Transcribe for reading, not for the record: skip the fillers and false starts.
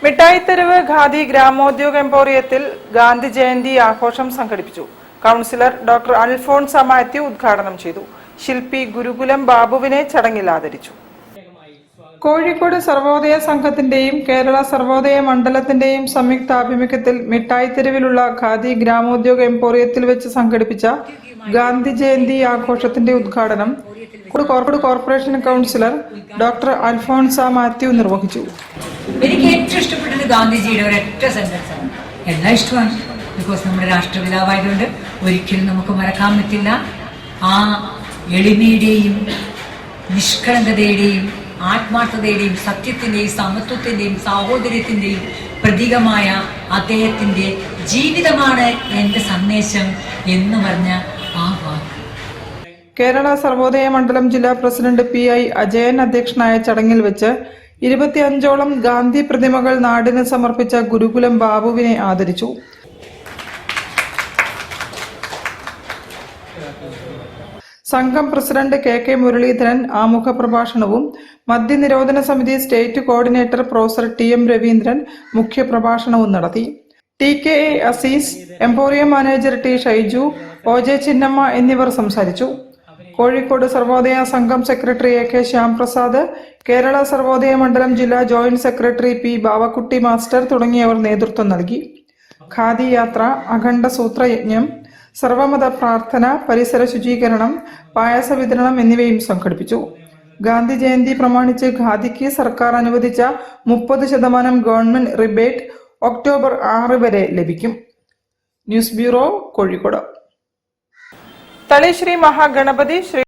മിഠായിത്തെരുവ് ഖാദി ഗ്രാമോദ്യോഗ എംപോറിയത്തിൽ ഗാന്ധി ജയന്തി ആഘോഷം സംഘടിപ്പിച്ചു. Councillor doctor Alphonsa Mathew ഉദ്ഘാടനം ചെയ്തു. ശില്പി ഗുരുകുലം ബാബുവിനെ ചടങ്ങിൽ ആദരിച്ചു. കോഴിക്കോട് സർവോദയ സംഘത്തിന്റെയും കേരള സർവോദയ മണ്ഡലത്തിന്റെയും സംയുക്താഭിമുഖ്യത്തിൽ മിഠായിത്തെരുവിലുള്ള ഖാദി ഗ്രാമോദ്യോഗ എംപോറിയത്തിൽ വെച്ച് സംഘടിപ്പിച്ച ഗാന്ധി ജയന്തി ആഘോഷത്തിന്റെ ഉദ്ഘാടനം Kozhikode corporation councillor doctor Alphonsa Mathew നിർവഹിച്ചു. എനിക്ക് ഏറ്റവും ഇഷ്ടപ്പെട്ടത് ഗാന്ധിജിയുടെ ഒരൊറ്റ സെന്റൻസ് ആണ്. എല്ലാം ഇഷ്ടമാണ്, ബിക്കോസ് നമ്മുടെ രാഷ്ട്രപിതാവായതുകൊണ്ട് ഒരിക്കലും നമുക്ക് മറക്കാൻ പറ്റില്ല. ആ എളിമയുടെയും നിഷ്കളങ്കതയുടെയും ആത്മാർത്ഥതയുടെയും സത്യത്തിന്റെയും സമത്വത്തിന്റെയും സാഹോദര്യത്തിന്റെയും പ്രതീകമായ അദ്ദേഹത്തിന്റെ ജീവിതമാണ് എന്റെ സന്ദേശം എന്ന് പറഞ്ഞ ആ വാക്ക്. കേരള സർവോദയ മണ്ഡലം ജില്ലാ പ്രസിഡന്റ് PI അജയൻ അധ്യക്ഷനായ ചടങ്ങിൽ വെച്ച് 25ഓളം ഗാന്ധി പ്രതിമകൾ നാടിന് സമർപ്പിച്ച ഗുരുകുലം ബാബുവിനെ ആദരിച്ചു. സംഘം പ്രസിഡന്റ് KK മുരളീധരൻ ആമുഖ പ്രഭാഷണവും മദ്യനിരോധന സമിതി state coordinator professor TM Raveendran മുഖ്യപ്രഭാഷണവും നടത്തി. TKA Azeez, emporium manager T Shaiju, OJ Chinnamma എന്നിവർ സംസാരിച്ചു. കോഴിക്കോട് സർവോദയ സംഘം സെക്രട്ടറി AK ശ്യാംപ്രസാദ്, കേരള സർവോദയ മണ്ഡലം ജില്ലാ joint secretary P Bavakutty master തുടങ്ങിയവർ നേതൃത്വം നൽകി. ഖാദി യാത്ര, അഖണ്ഡ സൂത്രയജ്ഞം, സർവമത പ്രാർത്ഥന, പരിസര ശുചീകരണം, പായസ വിതരണം എന്നിവയും സംഘടിപ്പിച്ചു. ഗാന്ധി ജയന്തി പ്രമാണിച്ച് ഖാദിക്ക് സർക്കാർ അനുവദിച്ച 30% ഗവൺമെന്റ് റിബേറ്റ് ഒക്ടോബർ 6 വരെ ലഭിക്കും. News bureau, Kozhikode. തളിശ്രീ മഹാഗണപതി ശ്രീ